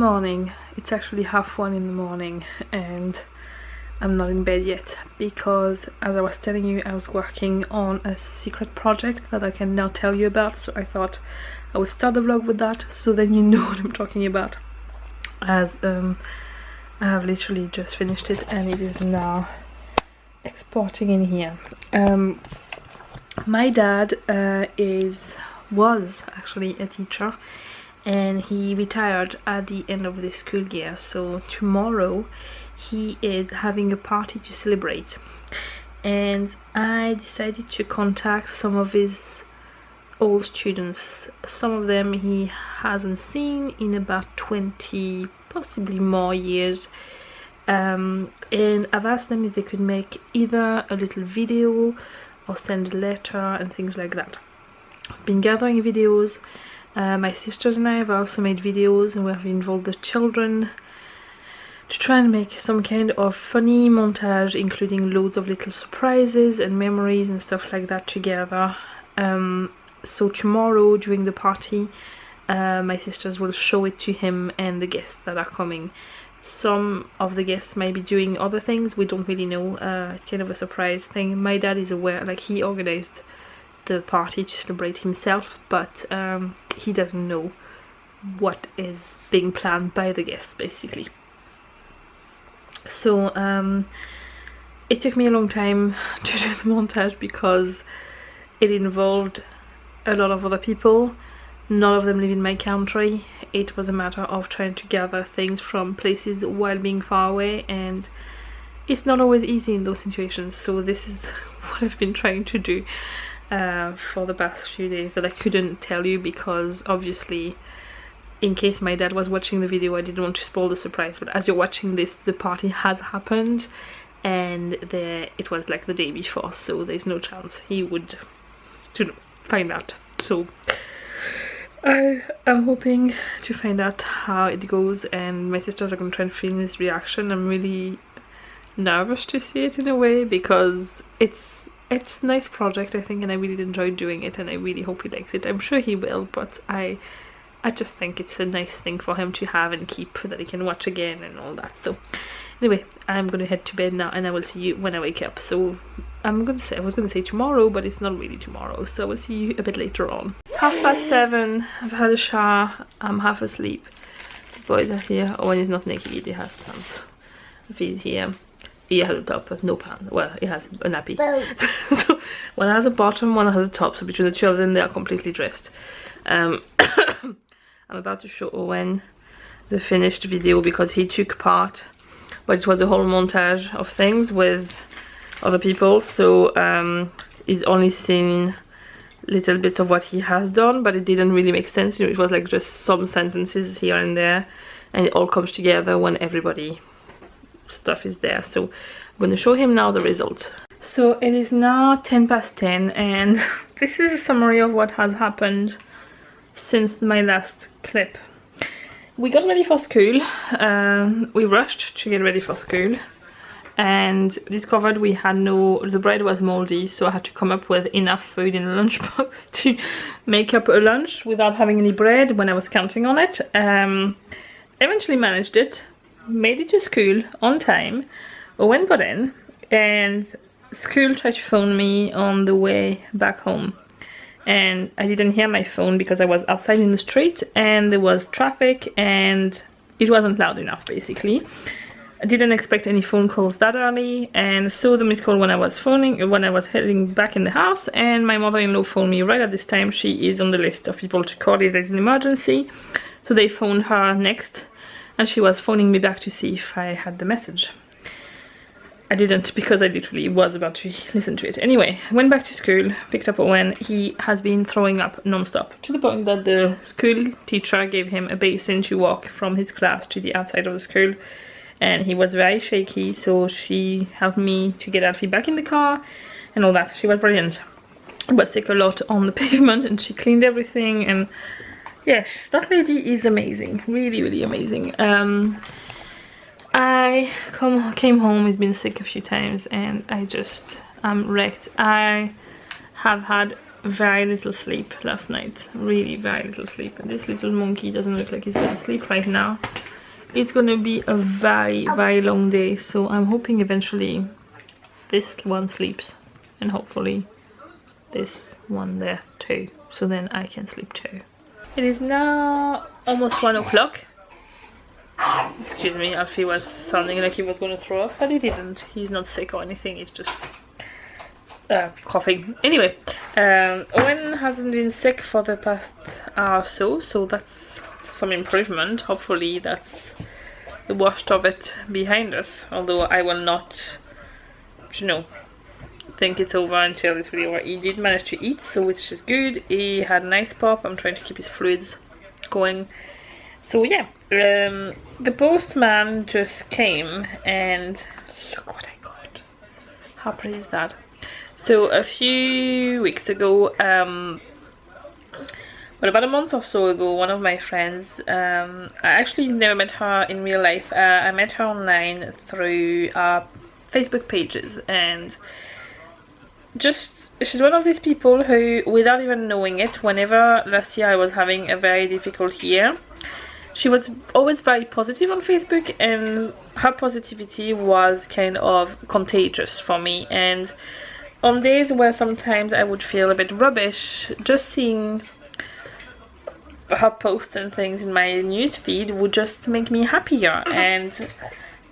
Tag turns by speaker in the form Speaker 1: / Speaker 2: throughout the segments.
Speaker 1: morning. It's actually 1:30 in the morning and I'm not in bed yet because, as I was telling you, I was working on a secret project that I can now tell you about, so I thought I would start the vlog with that so then you know what I'm talking about, as I have literally just finished it and it is now exporting in here. My dad was actually a teacher and he retired at the end of this school year, so tomorrow he is having a party to celebrate, and I decided to contact some of his old students. Some of them he hasn't seen in about 20, possibly more years, and I've asked them if they could make either a little video or send a letter and things like that. I've been gathering videos. My sisters and I have also made videos, and we have involved the children to try and make some kind of funny montage, including loads of little surprises and memories and stuff like that together. So tomorrow during the party, my sisters will show it to him and the guests that are coming. Some of the guests might be doing other things, we don't really know. It's kind of a surprise thing. My dad is aware, like he organized the party to celebrate himself, but he doesn't know what is being planned by the guests basically. So it took me a long time to do the montage because it involved a lot of other people. None of them live in my country. It was a matter of trying to gather things from places while being far away, and it's not always easy in those situations. So this is what I've been trying to do for the past few days that I couldn't tell you, because obviously in case my dad was watching the video I didn't want to spoil the surprise, but as you're watching this the party has happened and it was like the day before, so there's no chance he would find out. So I am hoping to find out how it goes, and my sisters are going to try and film his reaction. I'm really nervous to see it in a way because it's a nice project I think, and I really enjoyed doing it and I really hope he likes it. I'm sure he will, but I just think it's a nice thing for him to have and keep, that he can watch again and all that. So anyway, I'm gonna head to bed now and I will see you when I wake up. So I was gonna say tomorrow, but it's not really tomorrow, so I will see you a bit later on. It's 7:30, I've had a shower, I'm half asleep. The boys are here. Owen is not naked, he has pants. If he's here, he has a top but no pants. Well, he has a nappy. So one has a bottom, one has a top, so between the two of them they are completely dressed. I'm about to show Owen the finished video because he took part, but it was a whole montage of things with other people, so he's only seen little bits of what he has done, but it didn't really make sense. You know, it was like just some sentences here and there, and it all comes together when everybody stuff is there. So I'm going to show him now the result. So it is now 10:10 and this is a summary of what has happened since my last clip. We got ready for school. We rushed to get ready for school and discovered we had the bread was moldy, so I had to come up with enough food in a lunchbox to make up a lunch without having any bread when I was counting on it. Eventually managed it, made it to school on time. Owen got in and school tried to phone me on the way back home, and I didn't hear my phone because I was outside in the street and there was traffic and it wasn't loud enough basically. I didn't expect any phone calls that early and saw the missed call when I was heading back in the house, and my mother-in-law phoned me right at this time. She is on the list of people to call if there's an emergency, so they phoned her next and she was phoning me back to see if I had the message. I didn't, because I literally was about to listen to it. Anyway, went back to school, picked up Owen. He has been throwing up non-stop, to the point that the school teacher gave him a basin to walk from his class to the outside of the school, and he was very shaky, so she helped me to get Alfie back in the car and all that. She was brilliant. He was sick a lot on the pavement and she cleaned everything, and yes, that lady is amazing, really, really amazing. I came home, he's been sick a few times and I'm wrecked. I have had very little sleep last night, really very little sleep, and this little monkey doesn't look like he's going to sleep right now. it's gonna be a very long day, so I'm hoping eventually this one sleeps and hopefully this one there too, so then I can sleep too. It is now almost 1 o'clock. Excuse me, Alfie was sounding like he was going to throw up, but he didn't. He's not sick or anything, he's just coughing. Anyway, Owen hasn't been sick for the past hour or so, so that's some improvement. Hopefully that's the worst of it behind us, although I will not, you know, think it's over until it's really over. He did manage to eat, so which is good. He had a nice pop. I'm trying to keep his fluids going. So yeah, the postman just came and look what I got. How pretty is that? So a few weeks ago, well, about a month or so ago, one of my friends, I actually never met her in real life. I met her online through our Facebook pages, and she's one of these people who, without even knowing it, whenever last year I was having a very difficult year, she was always very positive on Facebook, and her positivity was kind of contagious for me. And on days where sometimes I would feel a bit rubbish, just seeing her posts and things in my news feed would just make me happier. And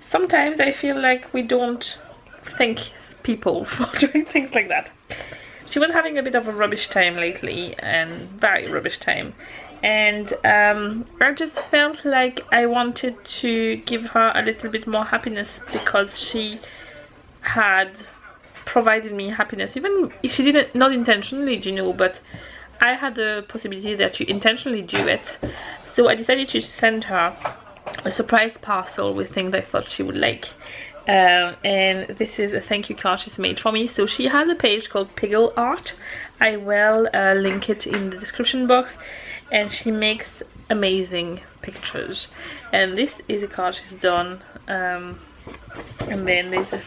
Speaker 1: sometimes I feel like we don't thank people for doing things like that. She was having a bit of a rubbish time lately, and very rubbish time, and I just felt like I wanted to give her a little bit more happiness, because she had provided me happiness, even if she didn't, not intentionally, you know, but I had the possibility that you intentionally do it. So I decided to send her a surprise parcel with things I thought she would like. And this is a thank you card she's made for me. So she has a page called Piggle Art. I will link it in the description box, and she makes amazing pictures. And this is a card she's done, and then there's a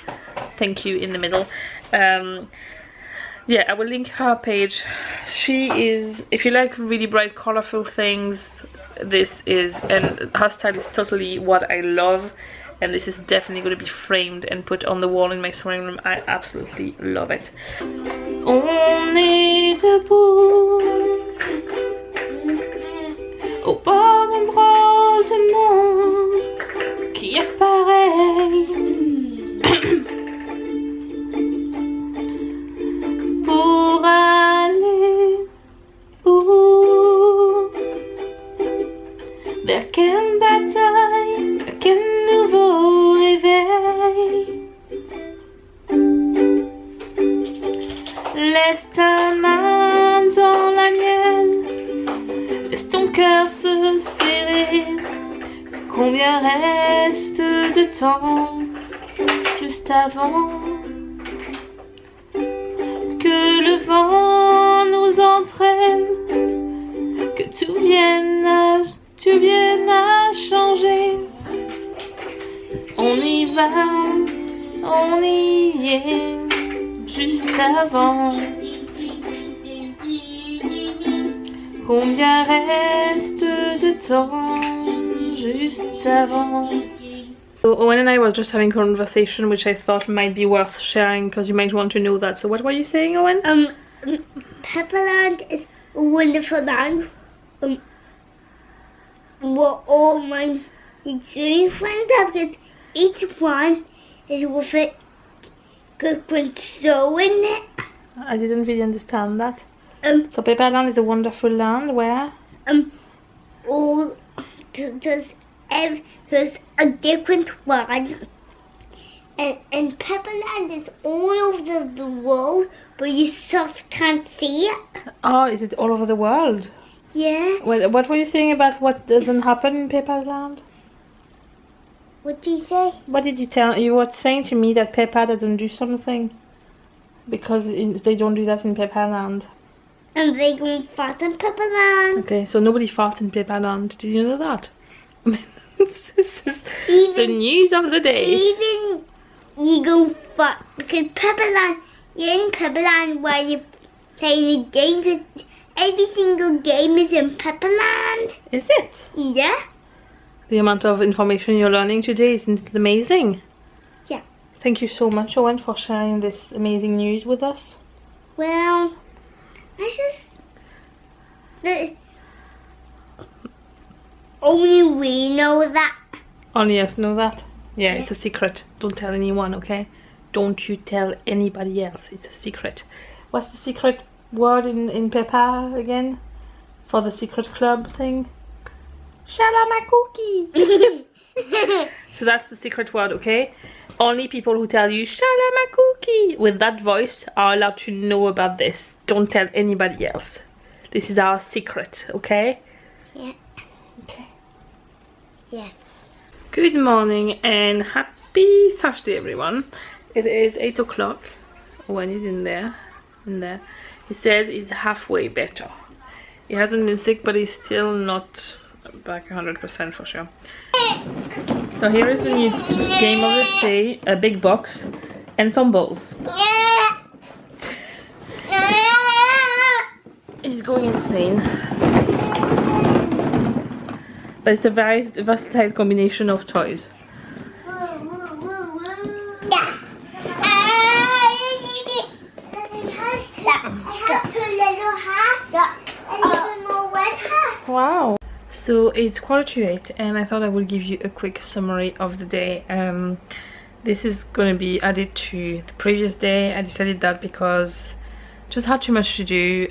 Speaker 1: thank you in the middle. Yeah, I will link her page. She is, if you like really bright colorful things, this is, and her style is totally what I love. And this is definitely going to be framed and put on the wall in my sewing room. I absolutely love it. On est debout au bord d'un drôle de monde qui est pareil pour aller où? Vers quelle bataille? Vers quel nouveau réveil? Laisse ta main dans la mienne, laisse ton cœur se serrer. Combien reste de temps juste avant que le vent nous entraîne, que tout vienne à changer? On y va, on y est, juste avant. Combien reste de temps juste avant? So Owen and I were just having a conversation which I thought might be worth sharing, because you might want to know that. So what were you saying, Owen?
Speaker 2: Pepperland is a wonderful land. We're all my journey friends have, because each one is with a different story in it.
Speaker 1: I didn't really understand that. So Pepperland is a wonderful land where?
Speaker 2: All there's a different one, and Pepperland is all over the world, but you just can't see it.
Speaker 1: Oh, is it all over the world?
Speaker 2: Yeah.
Speaker 1: Well, what were you saying about what doesn't happen in Pepperland?
Speaker 2: What did you say?
Speaker 1: What did you tell? You were saying to me that Peppa doesn't do something because they don't do that in Pepperland.
Speaker 2: And they go fart in Pepperland.
Speaker 1: Okay, so nobody farts in Pepperland. Did you know that? I mean, this is the news of the day.
Speaker 2: Even you go fart, because Pepperland, you're in Pepperland where you play the games. Every single game is in Pepperland.
Speaker 1: Is it?
Speaker 2: Yeah.
Speaker 1: the amount of information you're learning today. Isn't it amazing?
Speaker 2: Yeah.
Speaker 1: Thank you so much, Owen, for sharing this amazing news with us.
Speaker 2: Well, only we know that.
Speaker 1: Only us know that. Yeah, it's a secret. Don't tell anyone, okay? Don't you tell anybody else. It's a secret. What's the secret word in Peppa again? For the secret club thing? Shalamakuki! So that's the secret word, okay? Only people who tell you Shalamakuki with that voice are allowed to know about this. Don't tell anybody else. This is our secret, okay?
Speaker 2: Yeah.
Speaker 1: Okay.
Speaker 2: Yes.
Speaker 1: Good morning and happy Thursday, everyone. It is 8 o'clock when he's in there. He says he's halfway better. He hasn't been sick, but he's still not back 100% for sure. So here is the new game of the day, a big box and some balls. He's going insane. But it's a very versatile combination of toys. Wow. So it's 7:45 and I thought I would give you a quick summary of the day. This is going to be added to the previous day. I decided that because I just had too much to do.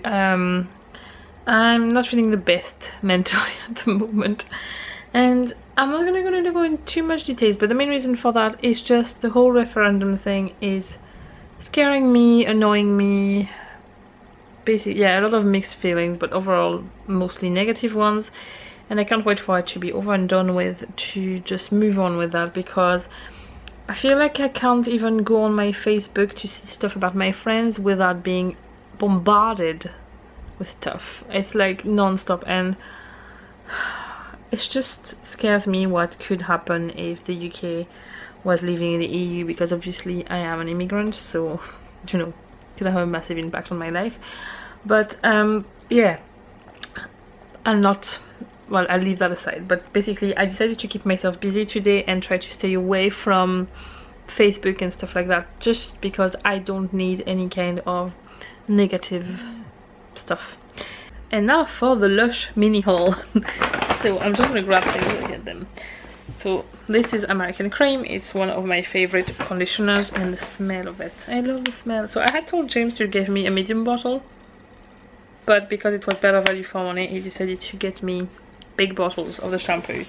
Speaker 1: I'm not feeling the best mentally at the moment, and I'm not going to go into too much details, but the main reason for that is just the whole referendum thing is scaring me, annoying me. Basically, yeah, a lot of mixed feelings, but overall mostly negative ones, and I can't wait for it to be over and done with, to just move on with that, because I feel like I can't even go on my Facebook to see stuff about my friends without being bombarded with stuff. It's like non-stop, and it just scares me what could happen if the UK was leaving the EU, because obviously I am an immigrant, so you know, could have a massive impact on my life. But yeah, I'll leave that aside. But basically I decided to keep myself busy today and try to stay away from Facebook and stuff like that, just because I don't need any kind of negative stuff. And now for the Lush mini haul. So I'm just gonna grab them and look at them. So this is American Cream. It's one of my favorite conditioners, and the smell of it, I love the smell. So I had told James to give me a medium bottle, but because it was better value for money, he decided to get me big bottles of the shampoos,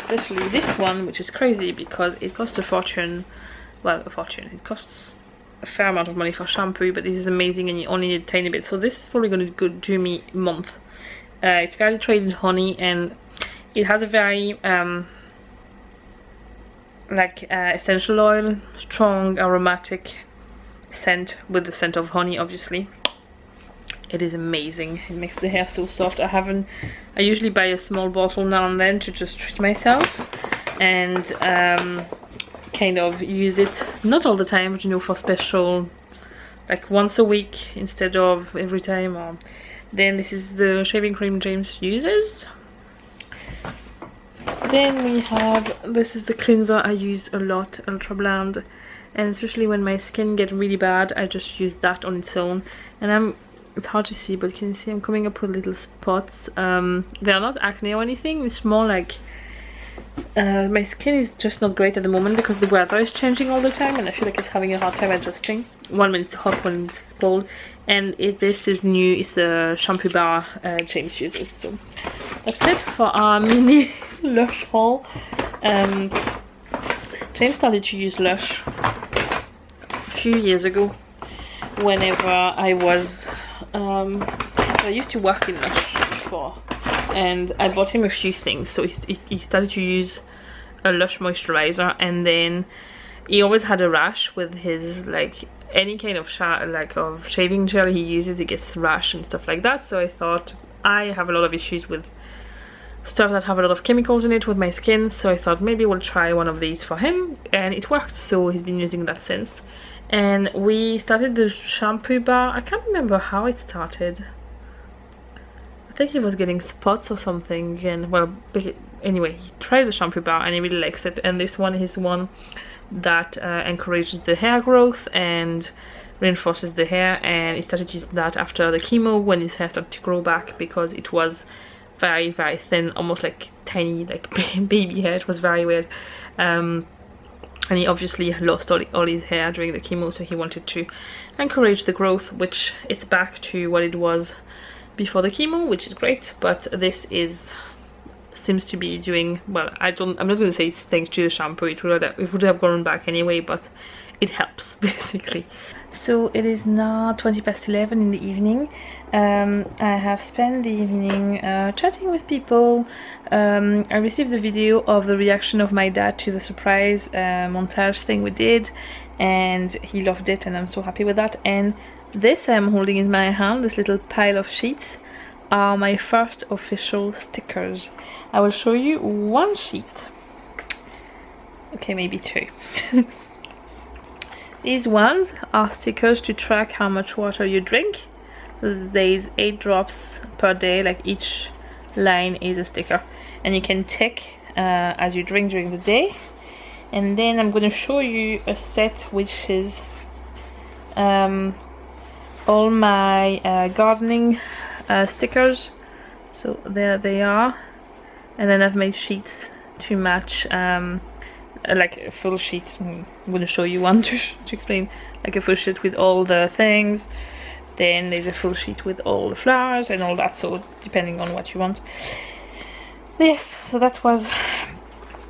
Speaker 1: especially this one, which is crazy because it costs a fortune. Well, a fortune. It costs a fair amount of money for shampoo, but this is amazing and you only need a tiny bit. So this is probably going to do me a month. It's garlic traded honey, and it has a very essential oil, strong aromatic scent with the scent of honey, obviously. It is amazing. It makes the hair so soft. I usually buy a small bottle now and then to just treat myself, and kind of use it, not all the time, but you know, for special, like once a week instead of every time. Or then this is the shaving cream James uses. Then we have, this is the cleanser I use a lot, Ultra Blend, and especially when my skin gets really bad, I just use that on its own. And it's hard to see, but can you see I'm coming up with little spots? They are not acne or anything, it's more like my skin is just not great at the moment because the weather is changing all the time, and I feel like it's having a hard time adjusting. One minute it's hot, one minute it's cold. And this is new, it's a shampoo bar James uses. So that's it for our mini Lush haul. James started to use Lush a few years ago, whenever I was I used to work in Lush before, and I bought him a few things. So he started to use a Lush moisturizer, and then he always had a rash with his, like, any kind of shaving gel he uses, it gets rash and stuff like that. So I thought, I have a lot of issues with stuff that have a lot of chemicals in it with my skin, so I thought maybe we'll try one of these for him, and it worked. So he's been using that since. And we started the shampoo bar, I can't remember how it started. I think he was getting spots or something, and well, anyway, he tried the shampoo bar and he really likes it. And this one is one that encourages the hair growth and reinforces the hair, and he started using that after the chemo when his hair started to grow back, because it was very thin, almost like tiny, like baby hair. It was very weird. And he obviously lost all his hair during the chemo, so he wanted to encourage the growth, which it's back to what it was before the chemo, which is great. But this seems to be doing well. I'm not going to say it's thanks to the shampoo, it would have gone back anyway, but it helps basically. So it is now 11:20 in the evening. I have spent the evening chatting with people. I received the video of the reaction of my dad to the surprise montage thing we did, and he loved it, and I'm so happy with that. And this I'm holding in my hand, this little pile of sheets, are my first official stickers. I will show you one sheet. Okay, maybe two. These ones are stickers to track how much water you drink. There's 8 drops per day, like each line is a sticker, and you can tick as you drink during the day. And then I'm going to show you a set which is all my gardening stickers. So there they are, and then I've made sheets to match, like a full sheet. I'm going to show you one to explain, like a full sheet with all the things. Then there's a full sheet with all the flowers and all that, so depending on what you want. Yes, so that was,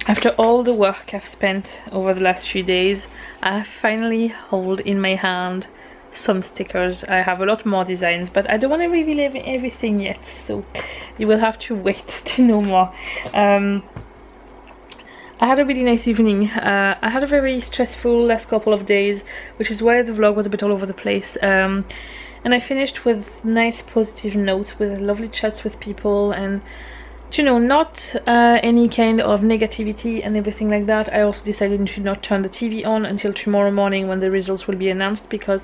Speaker 1: after all the work I've spent over the last few days, I finally hold in my hand some stickers. I have a lot more designs, but I don't want to reveal everything yet, so you will have to wait to know more. I had a really nice evening. I had a very stressful last couple of days, which is why the vlog was a bit all over the place. And I finished with nice positive notes, with lovely chats with people, and you know, not any kind of negativity and everything like that. I also decided to not turn the TV on until tomorrow morning when the results will be announced, because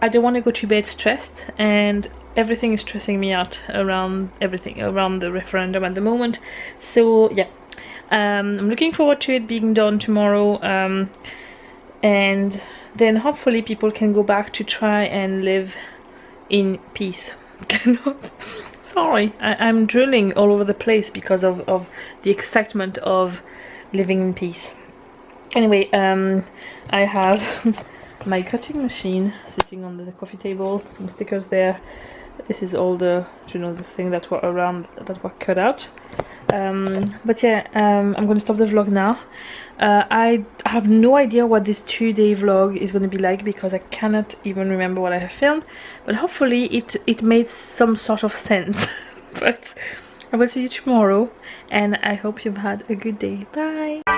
Speaker 1: I don't want to go to bed stressed, and everything is stressing me out around the referendum at the moment. So yeah, I'm looking forward to it being done tomorrow, and then hopefully people can go back to try and live in peace. Sorry, I'm drilling all over the place because of the excitement of living in peace. Anyway, I have my cutting machine sitting on the coffee table, some stickers there. This is all the, you know, the thing that were around, that were cut out. But yeah, I'm going to stop the vlog now. I have no idea what this 2-day vlog is going to be like, because I cannot even remember what I have filmed, but hopefully it made some sort of sense. But I will see you tomorrow, and I hope you've had a good day. Bye!